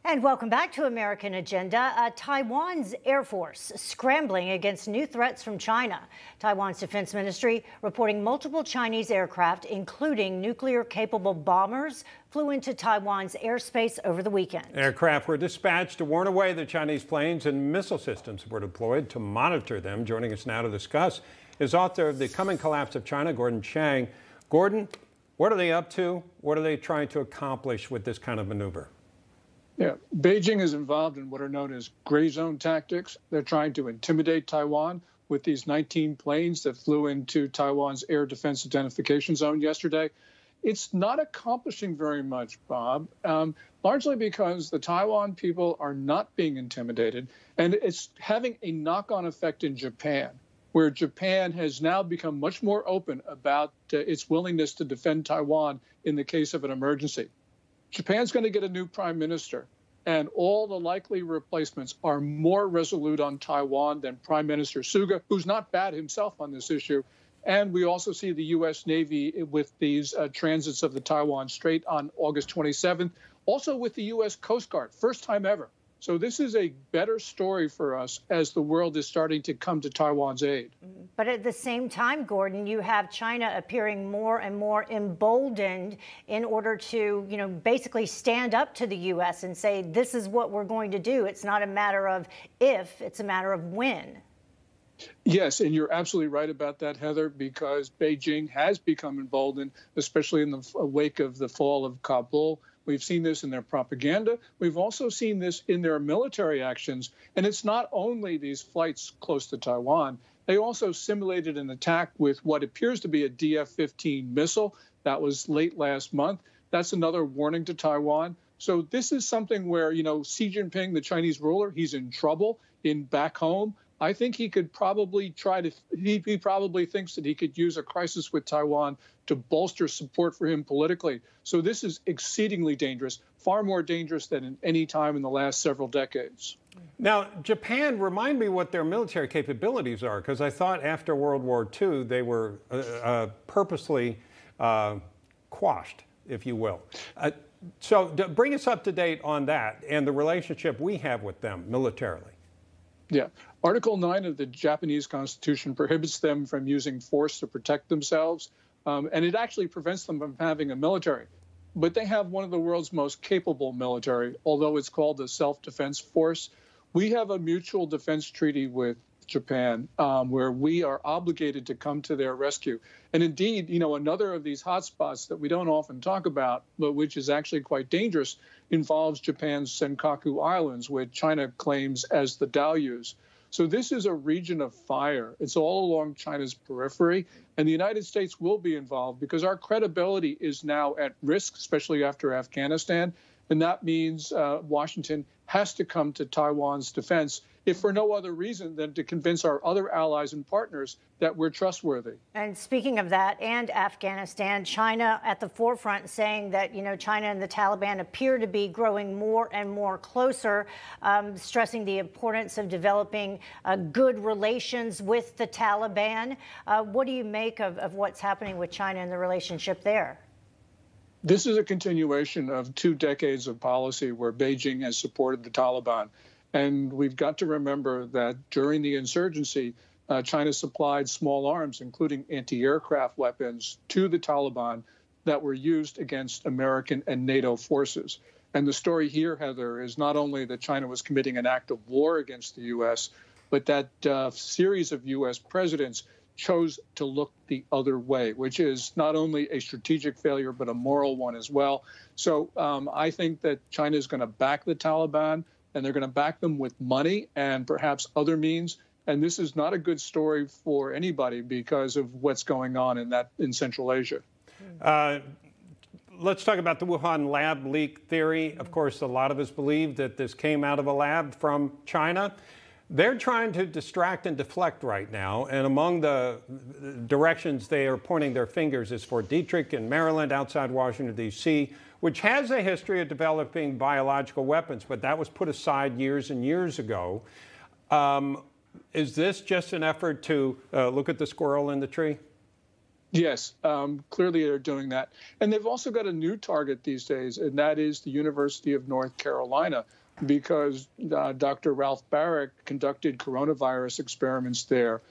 And welcome back to American Agenda. Taiwan's Air Force scrambling against new threats from China. Taiwan's Defense Ministry reporting multiple Chinese aircraft, including nuclear-capable bombers, flew into Taiwan's airspace over the weekend. Aircraft were dispatched to warn away the Chinese planes, and missile systems were deployed to monitor them. Joining us now to discuss is author of The Coming Collapse of China, Gordon Chang. Gordon, what are they up to? What are they trying to accomplish with this kind of maneuver? Yeah, Beijing is involved in what are known as gray zone tactics. They're trying to intimidate Taiwan with these 19 planes that flew into Taiwan's air defense identification zone yesterday. It's not accomplishing very much, Bob, largely because the Taiwan people are not being intimidated, and it's having a knock-on effect in Japan, where Japan has now become much more open about its willingness to defend Taiwan in the case of an emergency. Japan's going to get a new prime minister, and all the likely replacements are more resolute on Taiwan than Prime Minister Suga, who's not bad himself on this issue. And we also see the U.S. Navy with these transits of the Taiwan Strait on August 27th, also with the U.S. Coast Guard, first time ever. So this is a better story for us as the world is starting to come to Taiwan's aid. But at the same time, Gordon, you have China appearing more and more emboldened in order to, basically stand up to the U.S. and say, this is what we're going to do. It's not a matter of if, it's a matter of when. Yes, and you're absolutely right about that, Heather, because Beijing has become emboldened, especially in the wake of the fall of Kabul. We've seen this in their propaganda. We've also seen this in their military actions. And it's not only these flights close to Taiwan. They also simulated an attack with what appears to be a DF-15 missile. That was late last month. That's another warning to Taiwan. So this is something where, Xi Jinping, the Chinese ruler, he's in trouble back home. I think he could probably he probably thinks that he could use a crisis with Taiwan to bolster support for him politically. So this is exceedingly dangerous, far more dangerous than in any time in the last several decades. Now, Japan, remind me what their military capabilities are, because I thought after World War II they were purposely quashed, if you will. So bring us up to date on that and the relationship we have with them militarily. Yeah. Article 9 of the Japanese Constitution prohibits them from using force to protect themselves, and it actually prevents them from having a military. But they have one of the world's most capable military, although it's called the self-defense force. We have a mutual defense treaty with Japan where we are obligated to come to their rescue. And indeed, another of these hotspots that we don't often talk about, but which is actually quite dangerous, involves Japan's Senkaku Islands, which China claims as the Diaoyus. So this is a region of fire. It's all along China's periphery, and the United States will be involved because our credibility is now at risk, especially after Afghanistan. And that means Washington has to come to Taiwan's defense, if for no other reason than to convince our other allies and partners that we're trustworthy. And speaking of that and Afghanistan, China at the forefront saying that, China and the Taliban appear to be growing more and more closer, stressing the importance of developing good relations with the Taliban. What do you make of what's happening with China and the relationship there? This is a continuation of 2 decades of policy where Beijing has supported the Taliban. And we've got to remember that during the insurgency, China supplied small arms, including anti-aircraft weapons, to the Taliban that were used against American and NATO forces. And the story here, Heather, is not only that China was committing an act of war against the U.S., but that series of U.S. presidents chose to look the other way, which is not only a strategic failure, but a moral one as well. So I think that China is going to back the Taliban, and they're going to back them with money and perhaps other means. And this is not a good story for anybody because of what's going on in Central Asia. Let's talk about the Wuhan lab leak theory. Of course, a lot of us believe that this came out of a lab from China. They're trying to distract and deflect right now, and among the directions they are pointing their fingers is Fort Detrick in Maryland, outside Washington, D.C., which has a history of developing biological weapons, but that was put aside years and years ago. Is this just an effort to look at the squirrel in the tree? Yes, clearly they're doing that. And they've also got a new target these days, and that is the University of North Carolina, because Dr. Ralph Barrick conducted coronavirus experiments there.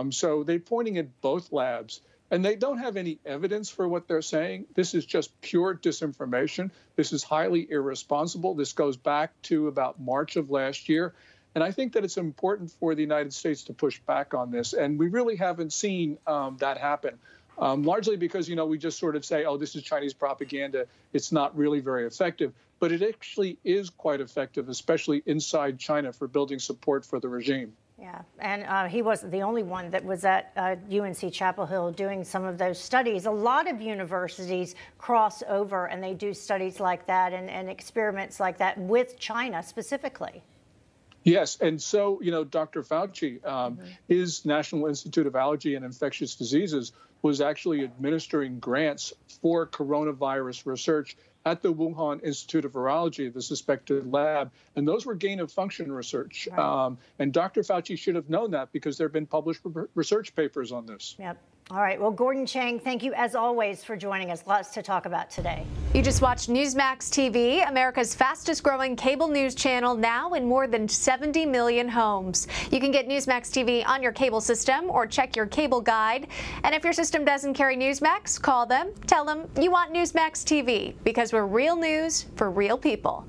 So they're pointing at both labs. And they don't have any evidence for what they're saying. This is just pure disinformation. This is highly irresponsible. This goes back to about March of last year. And I think that it's important for the United States to push back on this. And we really haven't seen that happen, largely because, we just sort of say, oh, this is Chinese propaganda. It's not really very effective. But it actually is quite effective, especially inside China, for building support for the regime. Yeah, and he wasn't the only one that was at UNC Chapel Hill doing some of those studies. A lot of universities cross over and they do studies like that and experiments like that with China specifically. Yes, and so, Dr. Fauci, his National Institute of Allergy and Infectious Diseases was actually administering grants for coronavirus research at the Wuhan Institute of Virology, the suspected lab, and those were gain-of-function research. Right. And Dr. Fauci should have known that because there have been published research papers on this. Yep. All right. Well, Gordon Chang, thank you as always for joining us. Lots to talk about today. You just watched Newsmax TV, America's fastest growing cable news channel, now in more than 70 million homes. You can get Newsmax TV on your cable system or check your cable guide. And if your system doesn't carry Newsmax, call them, tell them you want Newsmax TV, because we're real news for real people.